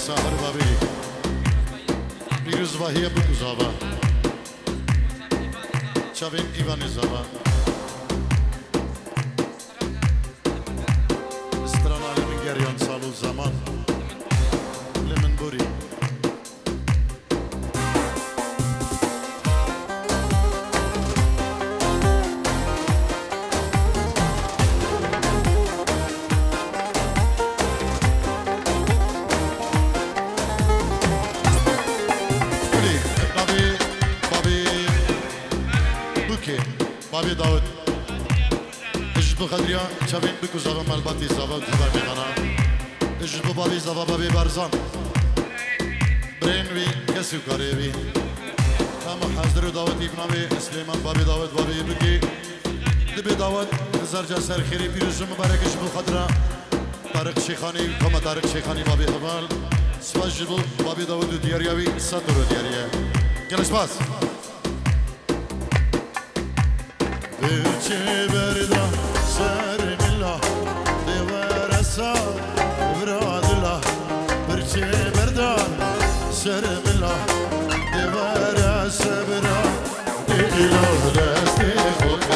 ساهر بابی پیروز واهیه بگوزاوا چاوین ایوانی زاوا استرانا لمن گریان سالو زمان لمن بوری بابی داود اجدو خدریا چاوین بکو زاوا ملباتی زاوا خبر میخانا اجدو بابی زاوا بابی برزان برین وی کسی کاری وی اما حضر داود ایبناوی اسلیمان بابی داود بابی بکی دبی داود زرجا سرخیری پیروز مبارک اجدو خدرا طارق شیخانی کما طارق شیخانی بابی اول سواج جدو بابی داود دیاریاوی ساتورو دیاریه گلش باز برچه بردا سر ملا دیوار سال برادلا برچه بردا سر ملا دیوار سبرا دیلو دستی خود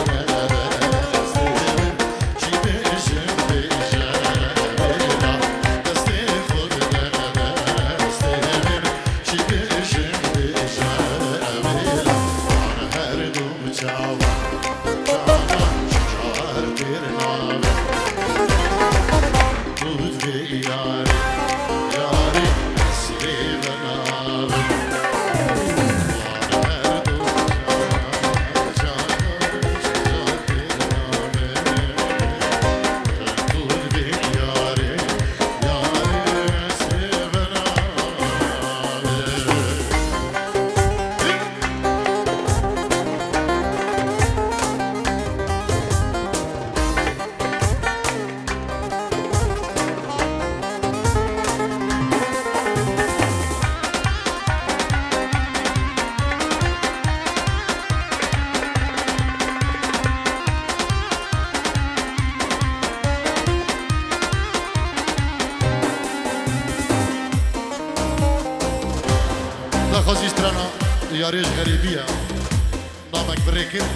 خاصی استرانا یاریش غریبیه نامک بریکن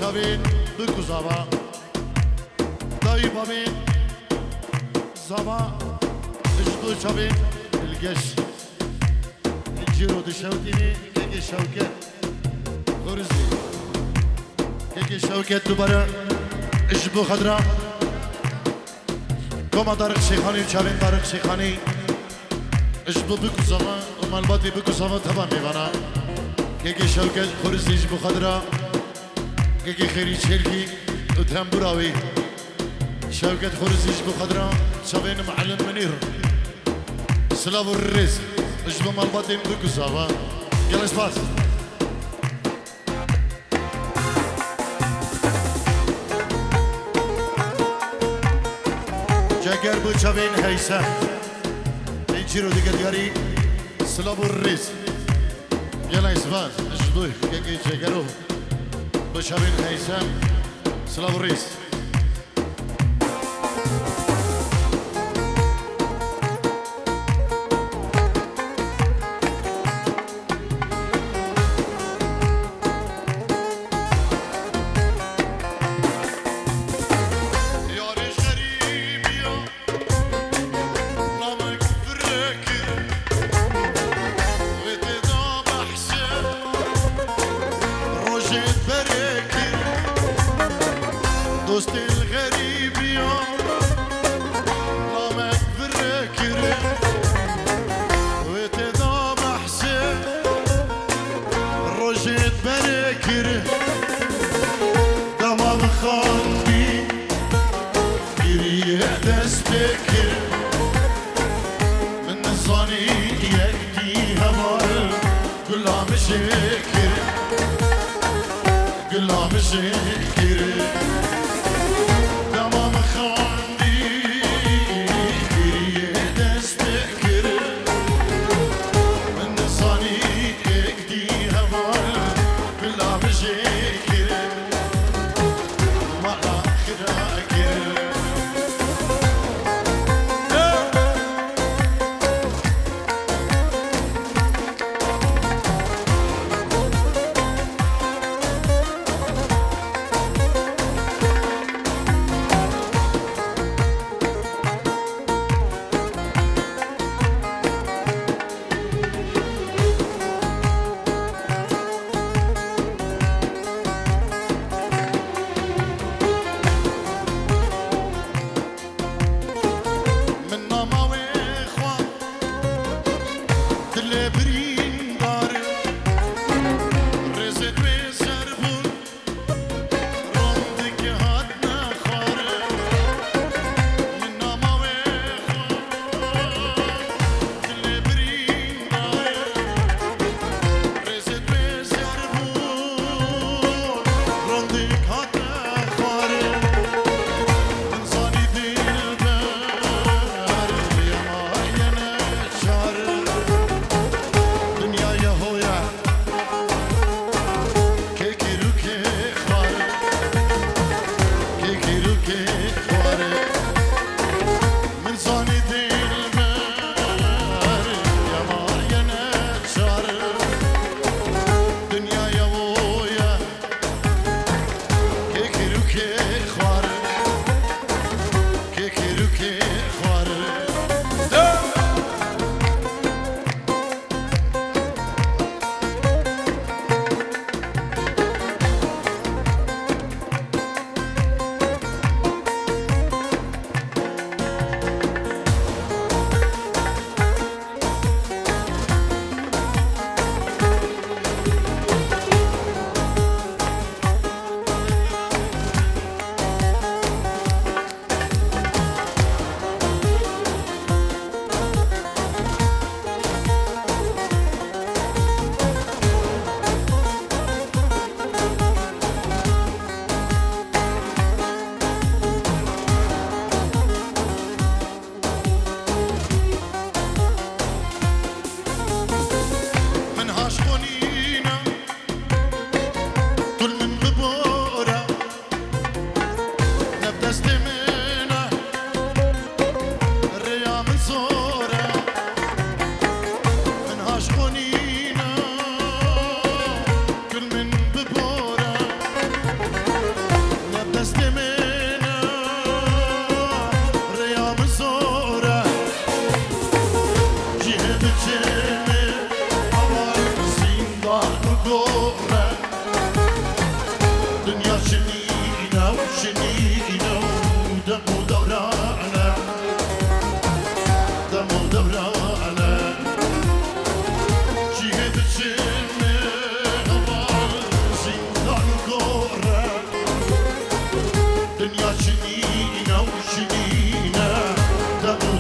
شبین بگو زبا دایی بابین زبا اشتو شبین الگش الجيرو دي شوتيني كيكي شوكت غرزي كيكي شوكت دوباره اشبو خضرا كما دارق شيخاني وشابين دارق شيخاني اجبو بكو زمان ومالباتي بكو زمان تبا ميوانا كيكي شوكت خورزي اجبو خدرا كيكي خيري شيركي وتنبوراوي شوكت خورزي اجبو خدرا شابين معلم منير سلافو الرئيس اجبو مالباتي بكو زمان يلا سباس جاگر بو چاوین هیسم این چی رو دیگه دیاری سلاب و ریز یلا اسفاز اجدوی که جاگرو بو چاوین هیسم سلاب و ریز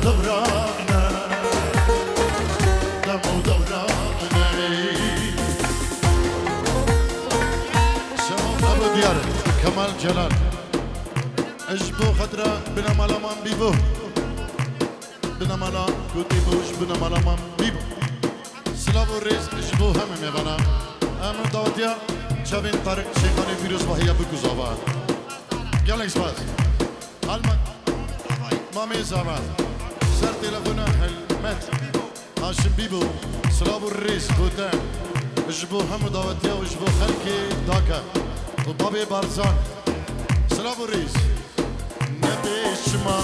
دورانه دمو دورانه شباب ابو ديار كمال جلال اجبو خضرا بنا مالمان بيبو بنا مالا كوتي بوش بنا مالمان بيبو سلافو ريز اجبو هم ميبانا امن داوتيا شابين طارق شيخاني فيروز وهي بكوزاوا يلا اسباز المن مامي زاوا سر تلفونه هلمت هاشم بيبو سلافو ريز كوتان اجبو هم داوتيا واجبو خلكي داكا وبابي بارزان سلافو ريز نبيشما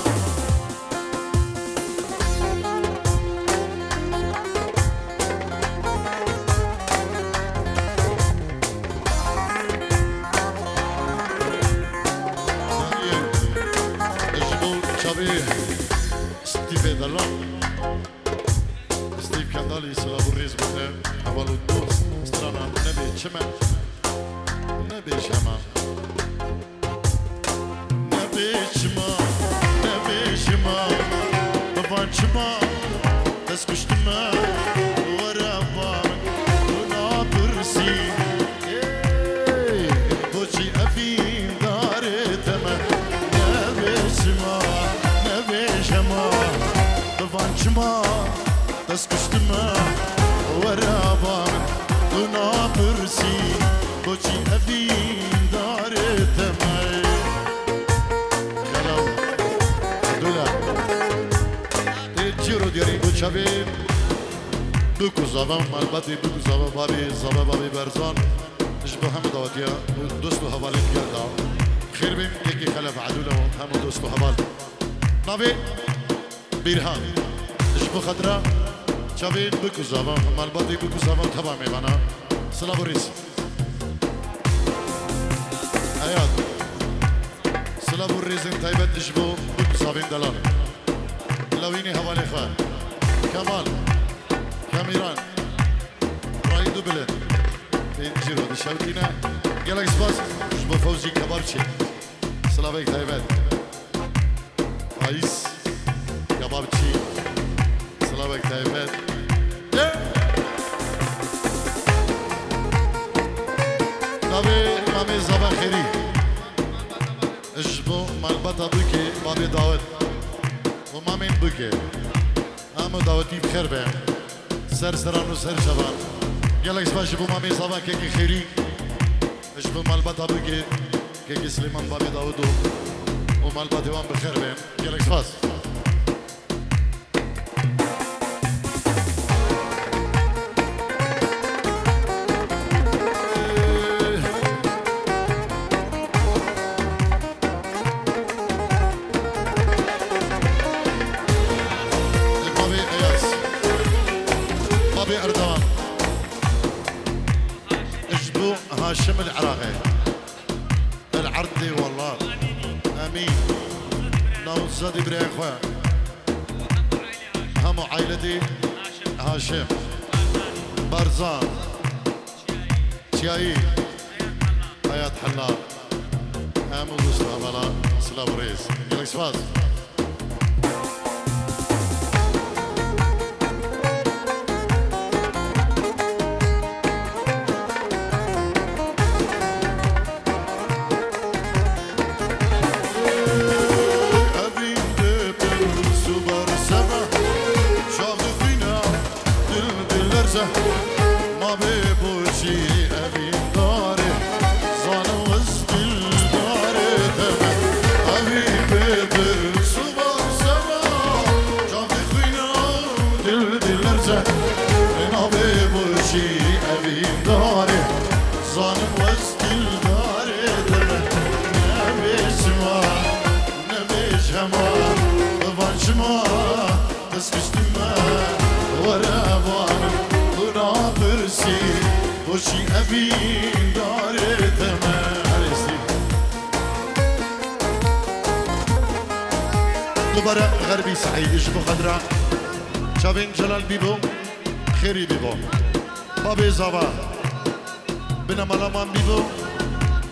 ستيف دالا ستيف كاندالي سلافو ريز بوده اولو دوست سترانا نبي چما نبي شما نبي شما بفان شما تسكشتما ورا بان ونا برسي بوشي افين دارتما نبي شما بفان شما تسكشتما ورا بان ونا برسي بوشي افين دارتما دیاری بچه بکو زبان البته بکو زبان بابی برزان اش به هم دادیا دوست و حوالی کرده خیر بیم یکی خلف عدوله هم دوست و حوال نبی بیرهان اش به خطره چاوی بکو زبان البته بکو زبان تبا میبانا سلام ریس آیات سلام ریزن تایبت اش به بکو زبان دلال لويني هوالي خان كمال كاميران رايدو بلد بينجيرو دي شوتينا جالك سباس جبو فوزي كبابشي سلامك تايبات عايز كبابشي سلامك تايبات نبي مامي زبا خيري جبو مالباتا بوكي بابي داود وما من بكي اما دعوتي بخير بهم سر سران و سر شبان يلا اسمع بو مامي صبا كيكي خيري اشبو مالبات بكي كيكي سليمان بابي داودو ومالبات وان بخير بهم يلا اسمع هاشم العراقي العردي والله امين نوزاد ابراهيم خويا همو عائلتي هاشم برزان تياي حياة حلال همو دوستا بلا سلام ريس يلك سباس ما ببوشي أبي داري زان وسط الداري تمام أبي بدر صبر سما جاب خوينا دل أرجع ما ببوشي أبي داري زان وسط الداري تمام نبيش ما نبيش هما بفان شما تسكشت ما ورا بان برسي وشي أبي داري تمام دوباره غربي سعيد يشبه خضراء شابين جلال بيبو خيري بيبو بابي زابا بنا ملامان بيبو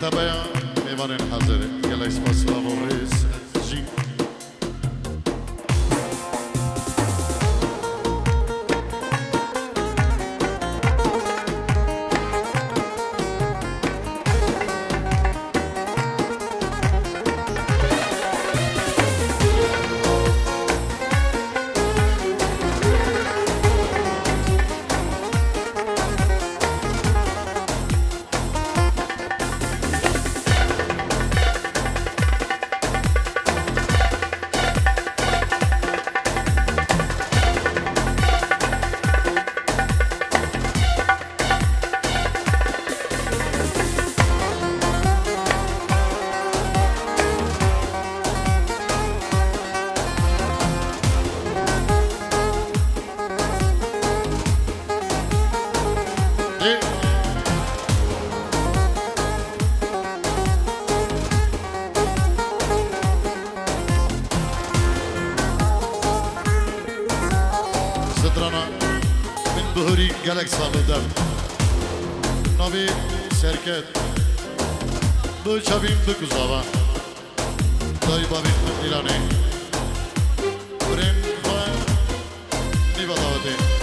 تبايا ميوانين حاضر يلا اسمه سلام وريس جي بهوری گلک سالودم ناوی سرکت بو چابیم بکوزاوا دایی بابیم ایرانی برین خواه نیبا داوته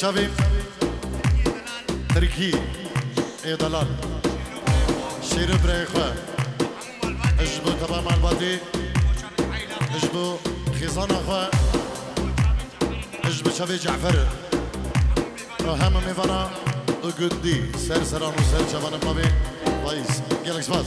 شبیم ترکی ایدلال شیر برای خواه اجبو تبا مالباتی اجبو خیزان خواه اجبو شبی جعفر همه میوانا دو گدی سر سران و سر چوان مبی وایس گلک سپاس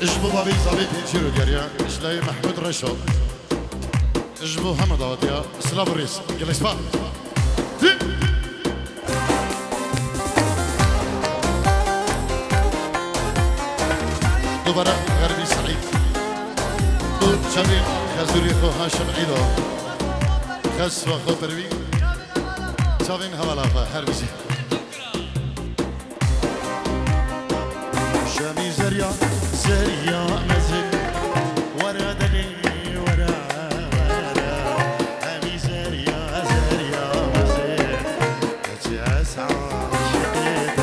اجبو بابي زابي بيتشيرو دياريا اشلاي محمود رشاد اجبو حمد عاديا سلاف الرئيس جلس با دوباره غربي سعيد دو شمين خزوري خو هاشم عيدو خس وخو بروي شاوين هوالا خو هر بيشي شامي زريا زريا مزل ورا دلي ورا ورا امي زريا زريا مزل تسعى شقيت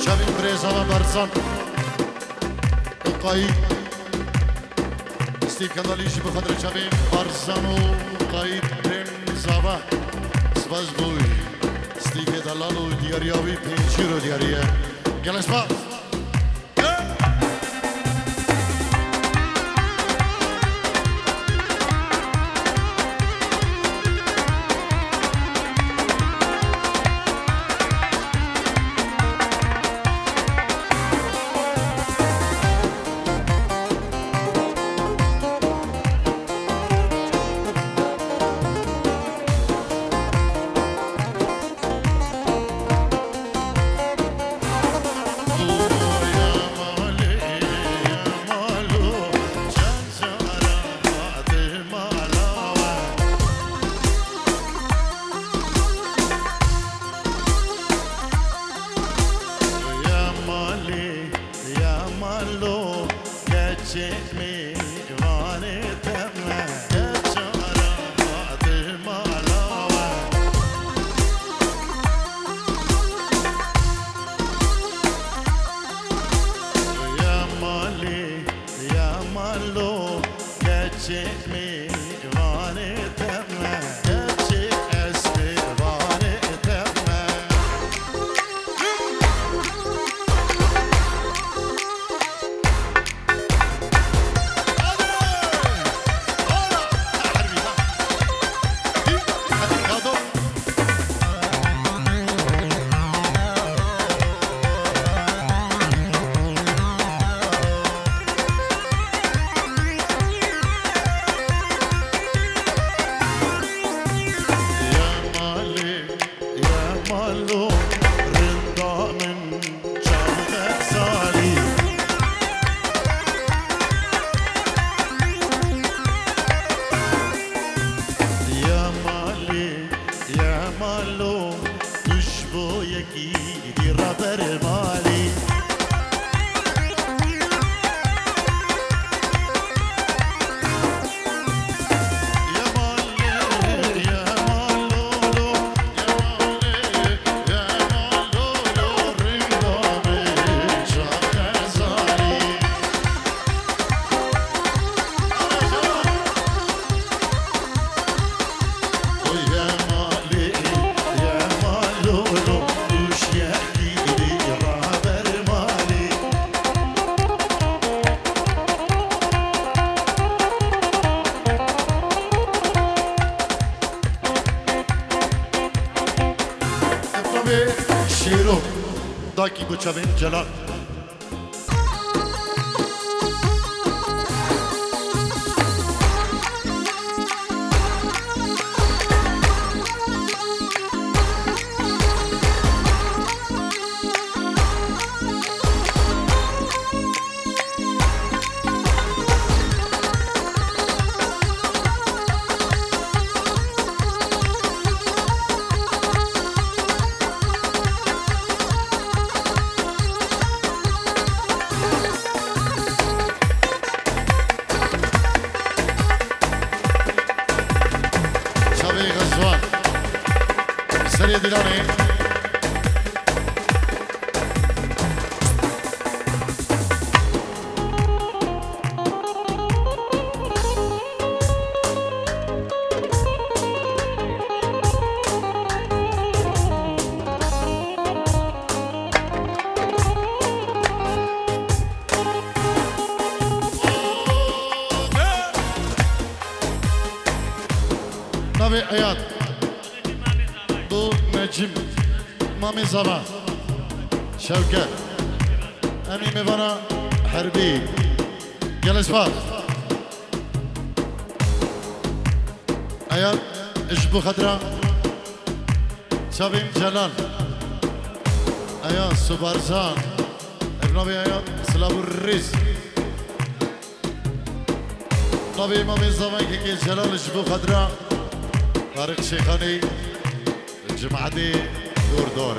شبين بريزانا برزان القايد ستيف كندالي جيب خاطر شبين برزانو قايد برين زابا سباز بوي ستيف دلالو ديارياوي بينشيرو دياريا جلس با داكي بوچابين جلال حياة بو نجم مامي زبا شوكت أمي ميفانا حربي جلس فات حياة اشبو خضرا شابين جلال حياة سوبرزان ابن أبي حياة سلاب الرز نبي مامي زبا كي جلال اشبو خضرا طارق شيخاني الجمعة دي دور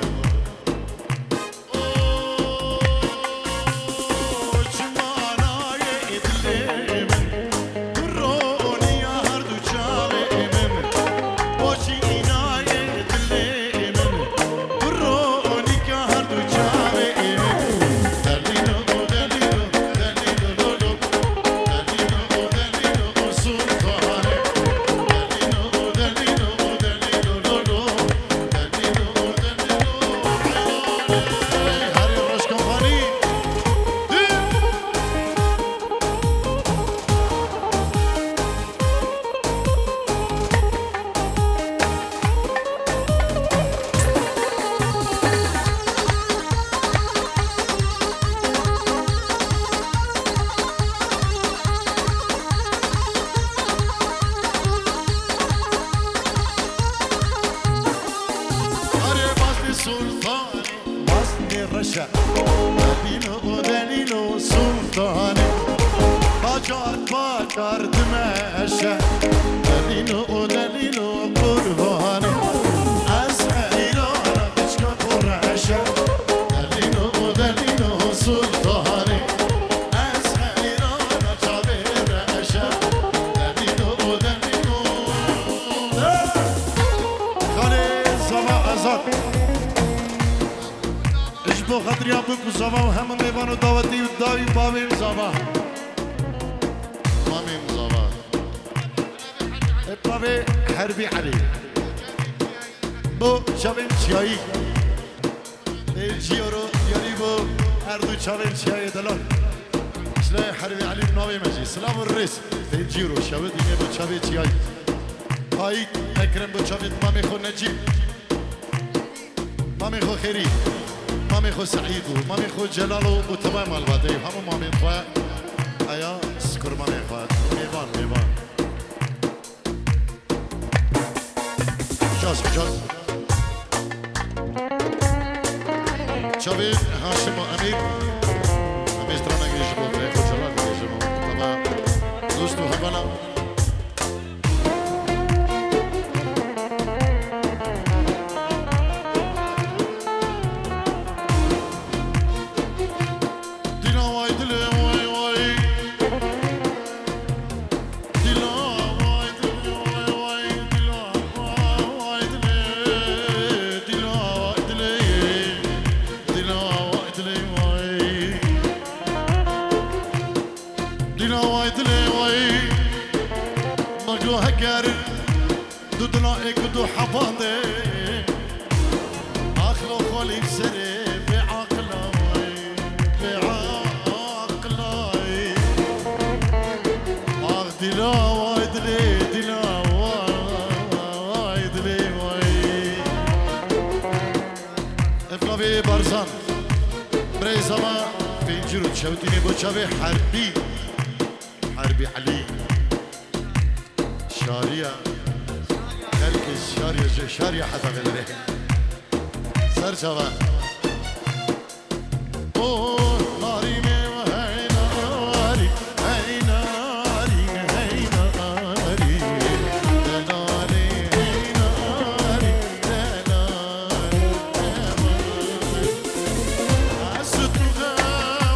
حربي علي بو شبين شياي الجيورو يريبو أردو شبين شياي دلال شلا حربي علي بناوي مجي سلام الرئيس الجيورو شبين ديني بو شبين شياي هاي أكرم بو شبين مامي خو نجيب مامي خو خيري مامي خو سعيدو مامي خو جلالو وتمام البادي همو مامي خوا أيا سكر مامي خوا ميبان جاز شباب هاشم وأمير أمير ترانا يجيبوا في خجلات يجيبوا طبعا دوستو هبلا دو حفاظي اخلو خولي بسري بعقلاي اخ دلا وايد لي واي افلافي برزان بريزما بينجرو تشوتيني بوشابي حربي علي شارية شارية حتى في الريح سر شباب اوه ناري وهي ناري هي ناري هي ناري ناري هي ناري عسط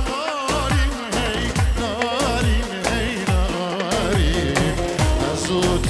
غواري هي ناري هي ناري عسط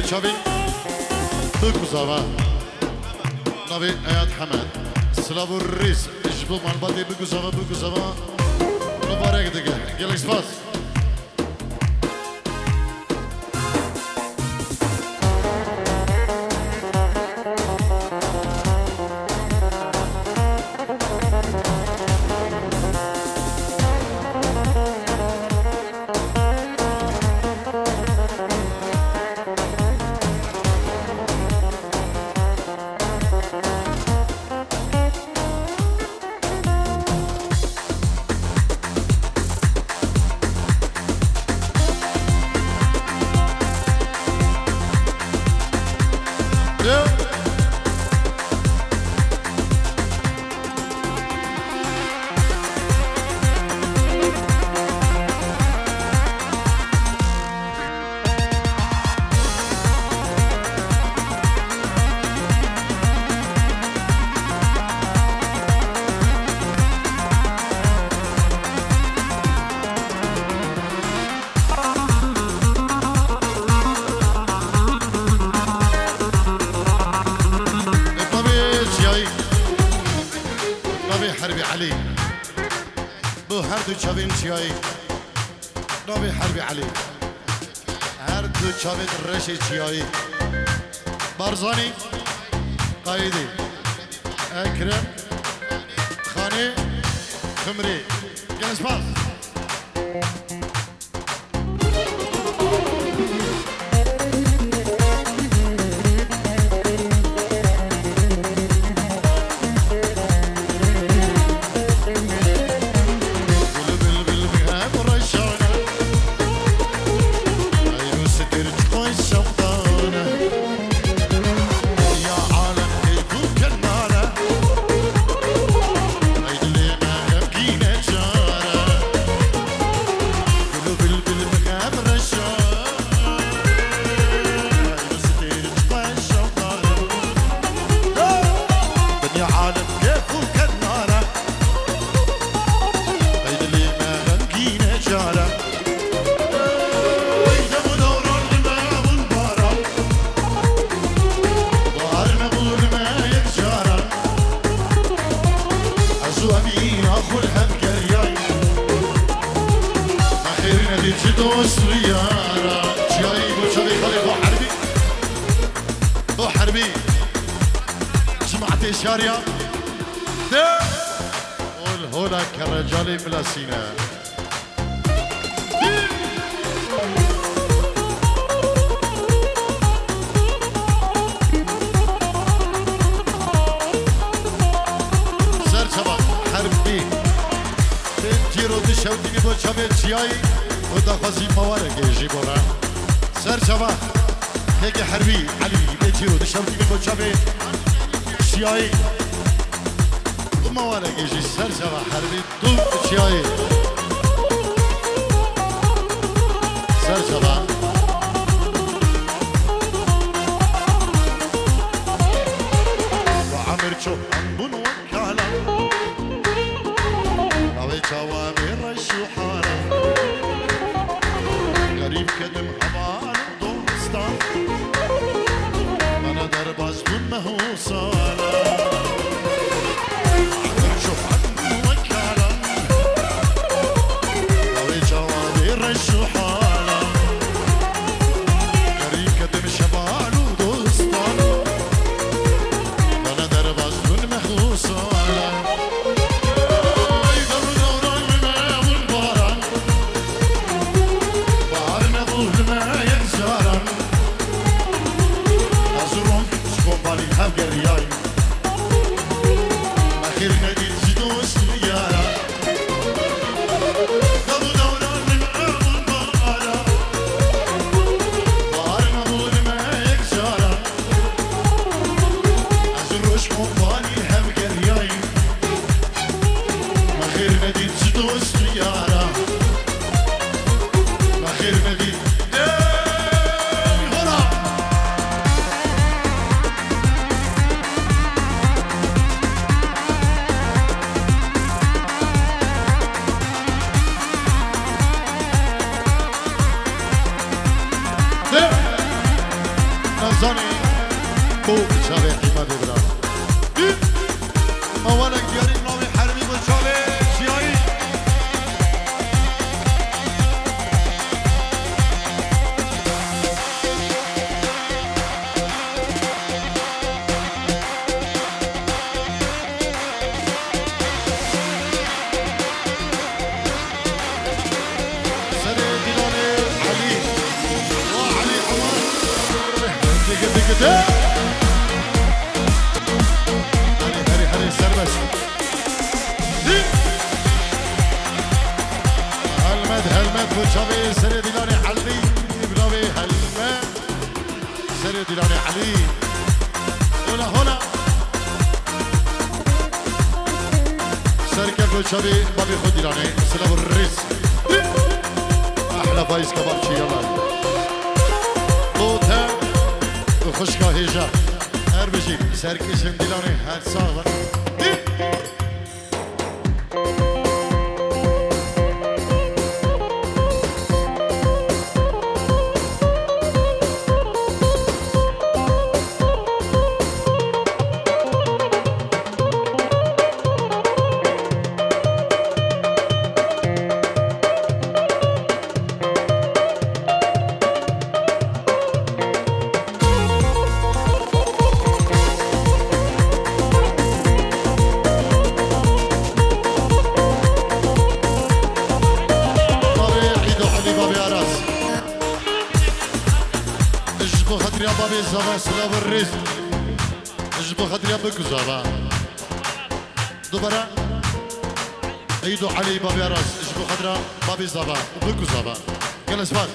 بچابین بگو زاوا نبی ایاد حمد سلاو الرئیس اجبو مالبادی بگو زاوا مبارک دیگه گلک سپاس چاوین چیایی ناوی حربی علی هر دو چاوین رشی چیایی بارزانی قایدی اکرم خانی خمری گلس باز شاريا قول هنا كالرجال ملاسينا سر شباب حربي تيرو دشوتي بيبو شباب شياي ودا خزي موارق يجي بورا سر شباب هيك حربي علي تيرو دشوتي بيبو شباب شیایی تو موارگیشی سر شما حربی تو شیایی سر شما و عمر چو همون وکالا نوی چوامي رشو حالا غریب کدم حوال دوستان من در باز بون مهوسالا شبه قیمه ببرم اولا دیاری نامی حرمی بچاله چیایی هري سربس هلمت وشابي سري ديلاني علي بلاوي هلمت سري ديلاني علي هنا سركب وشابي بابي خود ديلاني سلام الرئيس احلى فايز كباب شي يلا قوتها وخشكا هيجا هر بجي سركشن ديلاني هر صاغر بابي زبا سلام الريس اجبو خدريا بكو زبا دوباره ايدو علي بابي راس اجبو خدرا بابي زبا بكو زبا جلس فات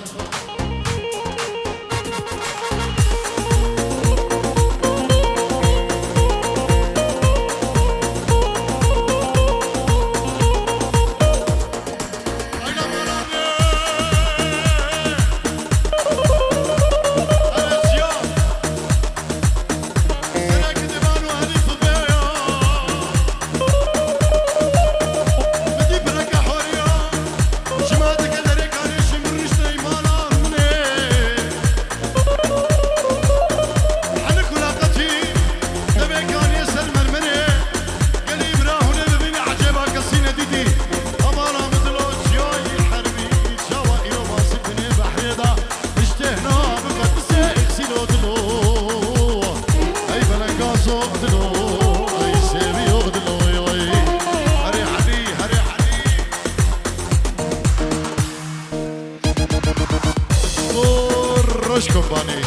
روش کمپانی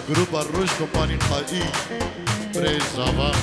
گروپ روش کمپانی خواهی برای زبان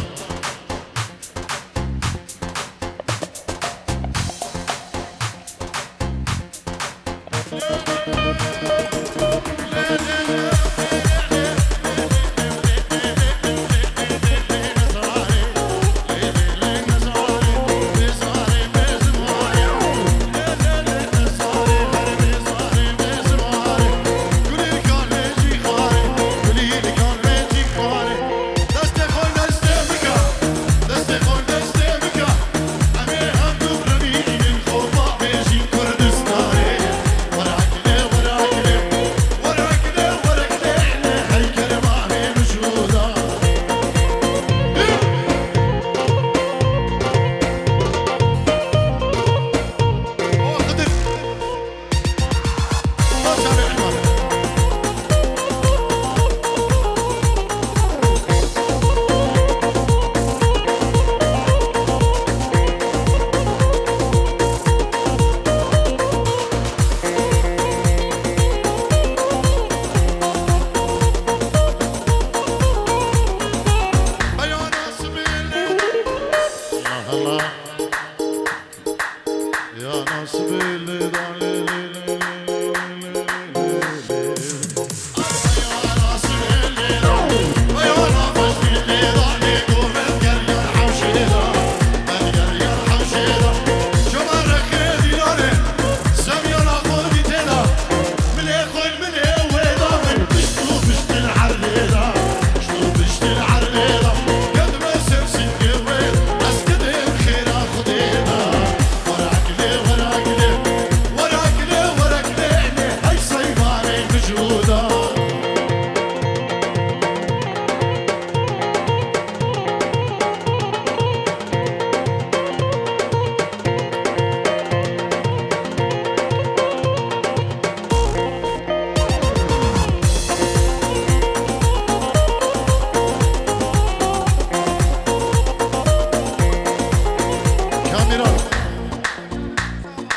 میران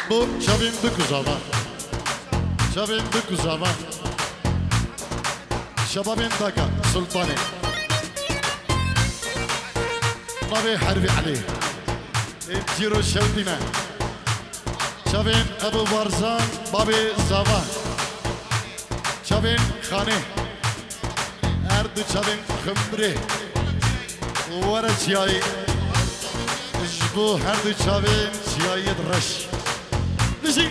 بو شبیم بکوزاوا شبیم بکوزاوا شبابين داكا سلطاني نبي حربي عليه جيرو شوتينا شبين ابو بارزان بابي زاوا شبين خانه ارد شبين خمري ورا شياي جبو هردو شبين شياي درش نجي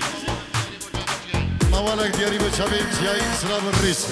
ما ولك دياري بشبين شياي سلام الريس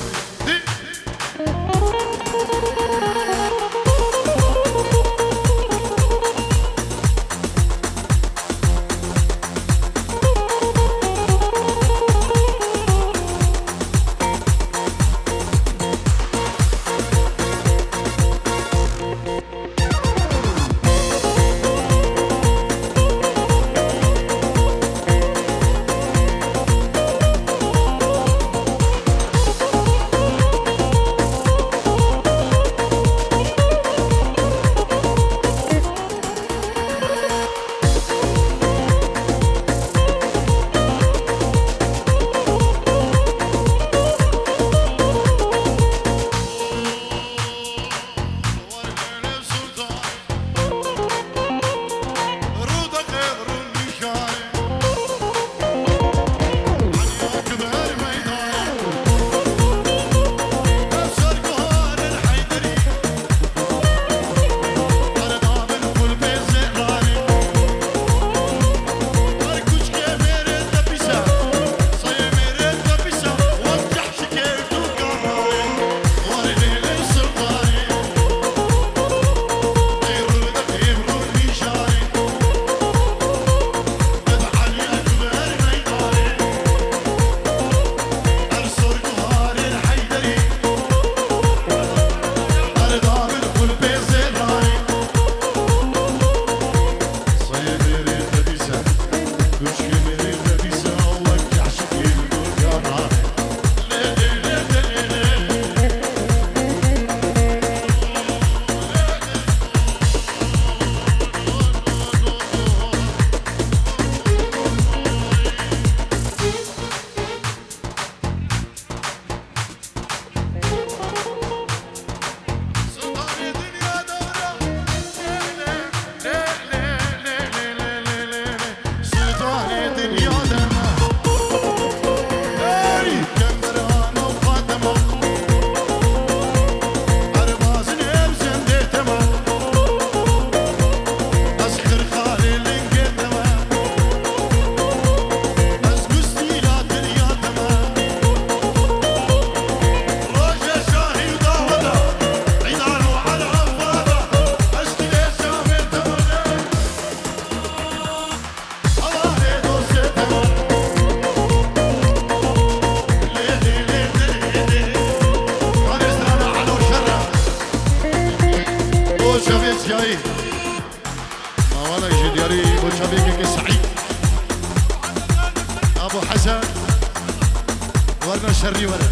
شري ورا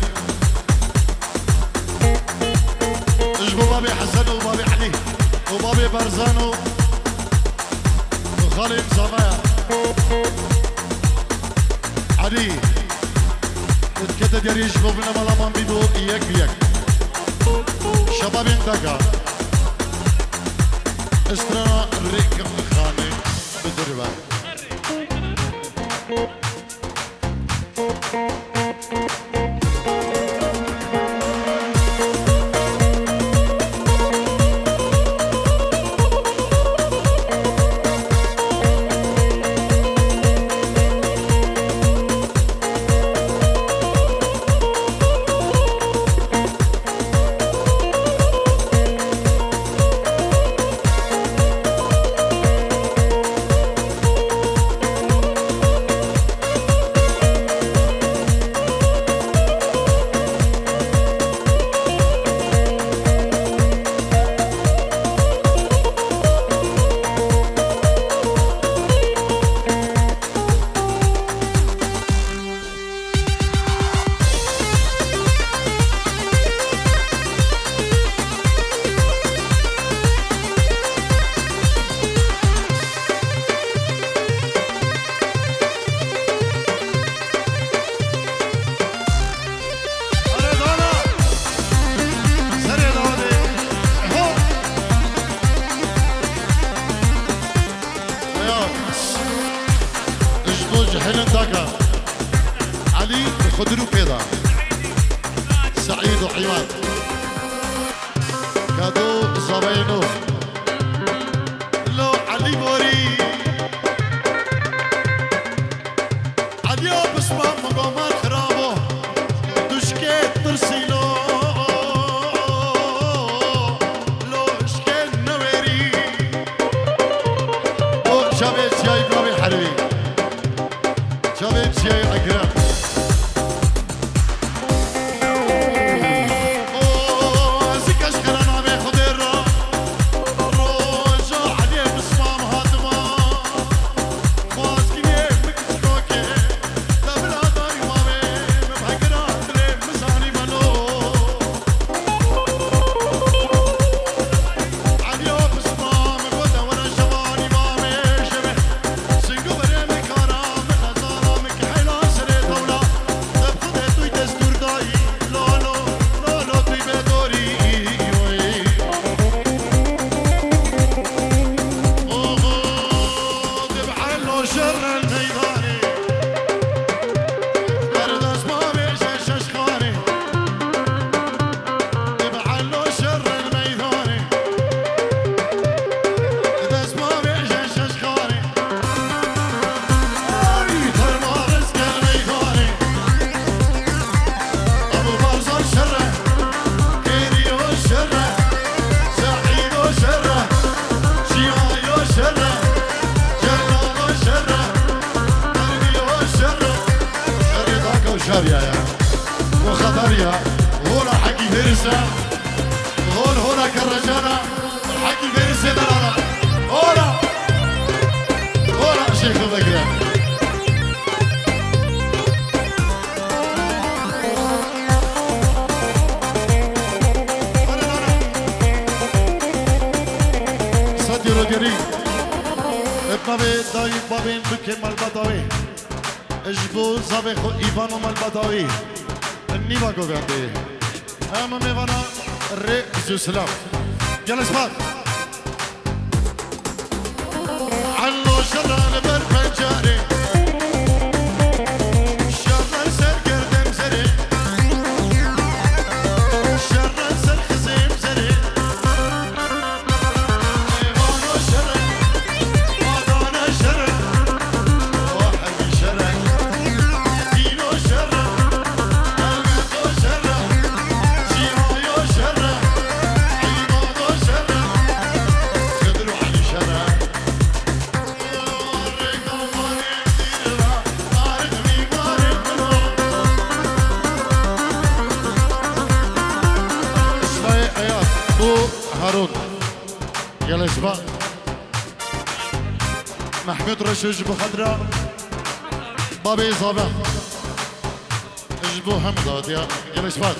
اجبو بابي حسن وبابي علي وبابي برزانو وخالد زمايا علي اتكتب يا ريش بابنا ملامان بيدو اياك بياك شباب انتقا استرا ريكم خاني بدربا جحلن داكا علي خدرو بيضا سعيد وحيوان كادو زبينو لو علي بوري عليو بسمع مقامات خرابو دشكيت ترسيلو لو اشكيت نويري او شابيت جاي بابي حربي شابيت جاي اكرم وخطريا هنا حكي فيرسا هنا كرجانا حكي فيرسا درانا هنا شيخ الذكرى صدي روديري ابنبي داي بابين بكمال بداوي اجبو زاوي خو ايفانو مال بداوي النيفا قوغاندي اما ميفانا ري زو سلام يلا اسمعك علو شران برفجاري شران سر قردم زري شران سر خزيم زري ايوانو شران وادانا شران وحبي شران دينو شران هارون يلا اسمع محمود رشيج بخضرة بابي صابع اجبو حمضات يلا اسمع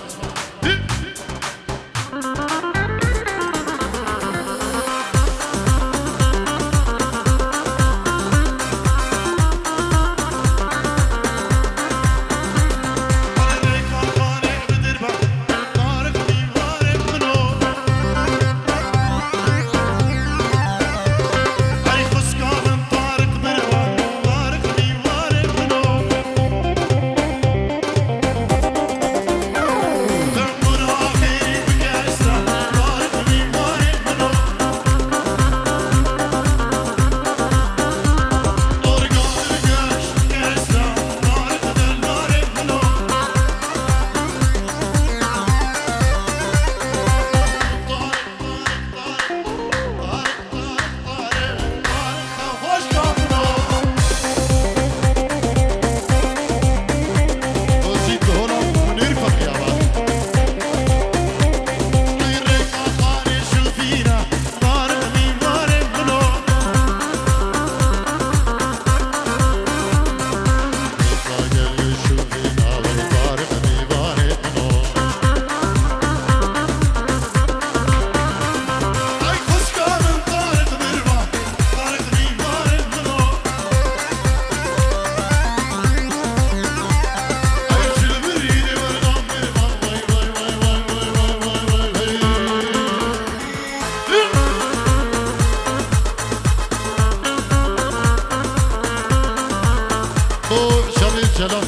جلال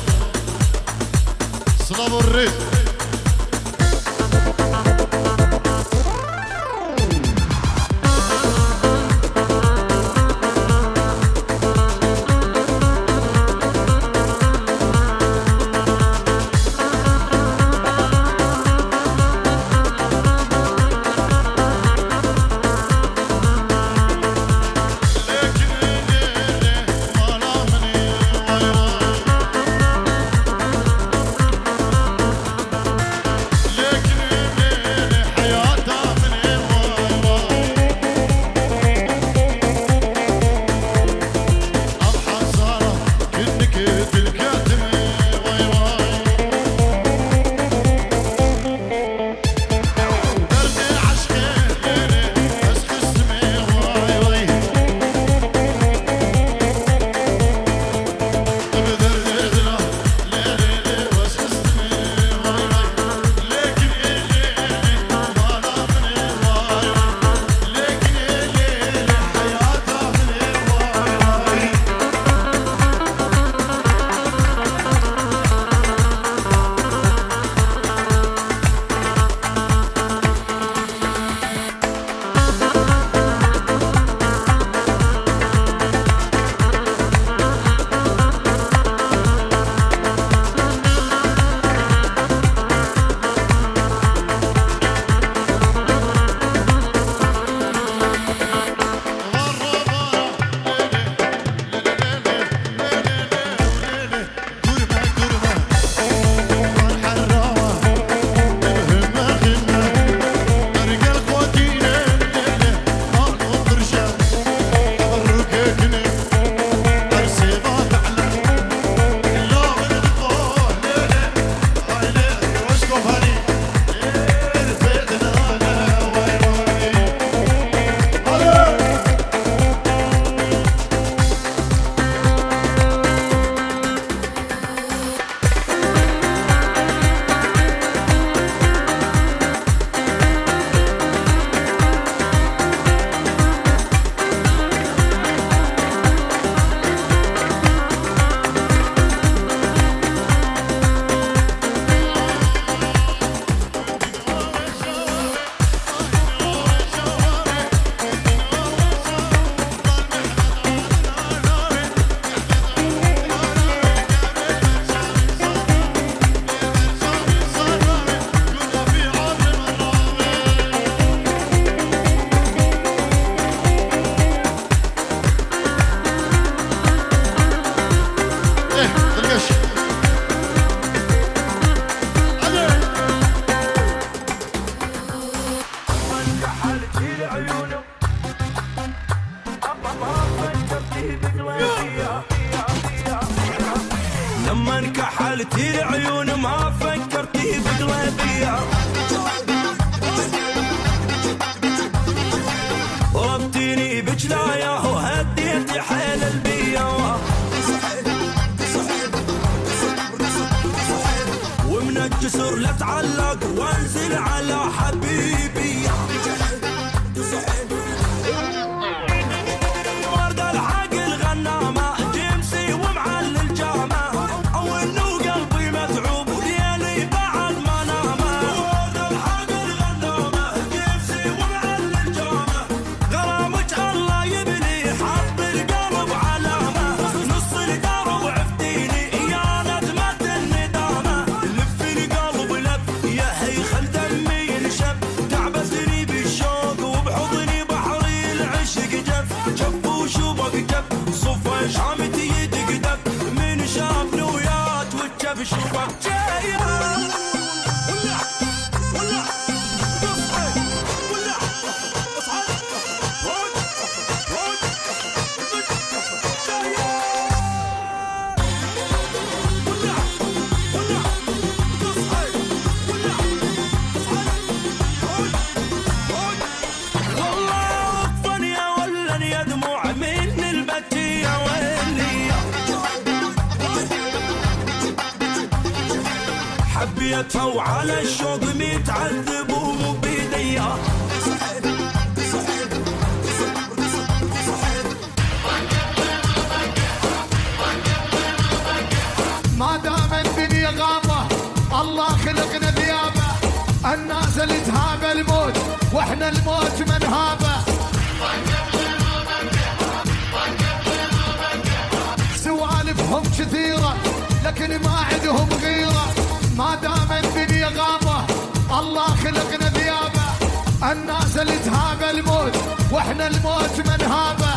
صلاة الريد لما انكحلتي العيون ما فكرتي بقلبي ربطيني بجلايا وهديتي حيل البيا ومن الجسر لا اتعلق وانزل على حبيبي ورد الحق الغنامة جيمسي ومعلي الجامة او انه قلبي متعوب وليالي بعد ما نامه ورد الحق الغنامة جيمسي ومعلي الجامة غرامك الله يبني حط القلب علامة نص الدار وعفتيني يا ندمة الندامة لف القلب لف يا هي خل دمي ينشف تعبتني بالشوق وبحضني بحري العشق جف وشوبك جف صفا شامتي يدق دف من شاف نويات وجف شوفك جايه ولا ولا اصحى ولا اصحى رود رود جايه ولا ولا اصحى ولا اصحى رود رود والله وقفا يا ولن يا دموع من البكي يا ويلي حبيتها وعلى الشوق متعذب ومو بيديا ما الناس اللي تهاب الموت واحنا الموت من هابه. سوالفهم كثيرة لكن ما عندهم غيرة، ما دام الدنيا غابة الله خلقنا ذيابة. الناس اللي تهاب الموت واحنا الموت من هابه.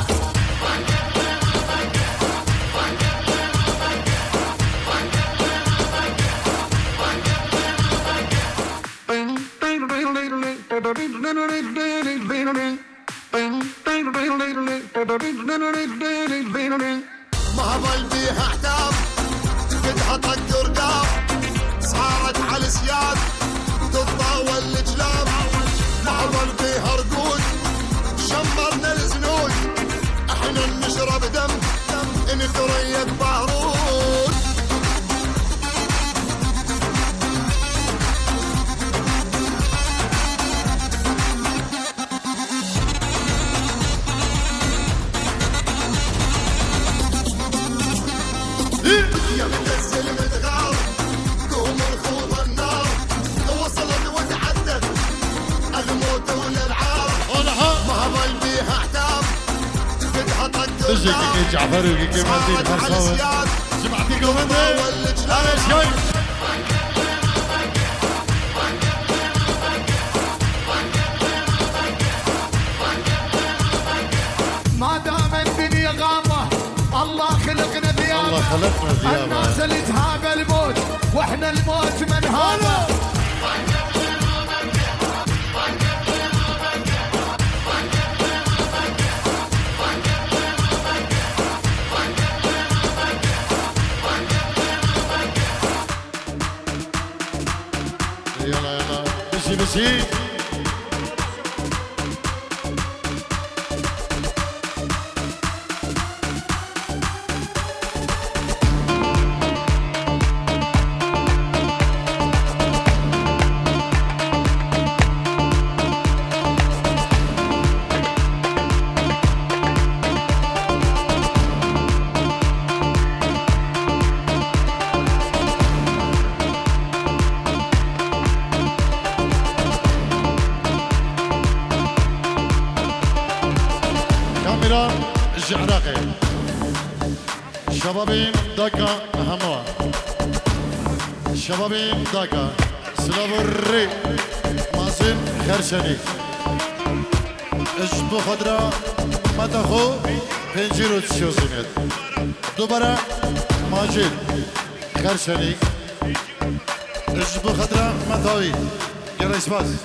ما ظل بيها احتام تفتح طق رقاب، صارت على السياد تتطاول الجلاب. ما ظل بيها رقود شمرنا الزنود، احنا نشرب دم نتريق بارود. يا متنزل متغار قوم الخوض النار، وصلت وتعدت الموت والالعاب. ما ظل بيها احتام تفتح طق الرقاب، جعفر وكيكي مالتين خرصاوة جمعتكم انت انا شوي. ما دام الدنيا غابة الله خلقنا ذيابة. الله خلقنا ذيابة. الناس اللي تهاب الموت واحنا الموت من هابه. يلا يلا بسي بسي. كاميرا الجعراقي شبابين داكا هموا، شبابين داكا سلافوري مازن خرشني اجبو خضرا متاخو پنجیرو تشوزينت دوباره ماجد خرشني اجبو خضرا متاوي يلا اسباز.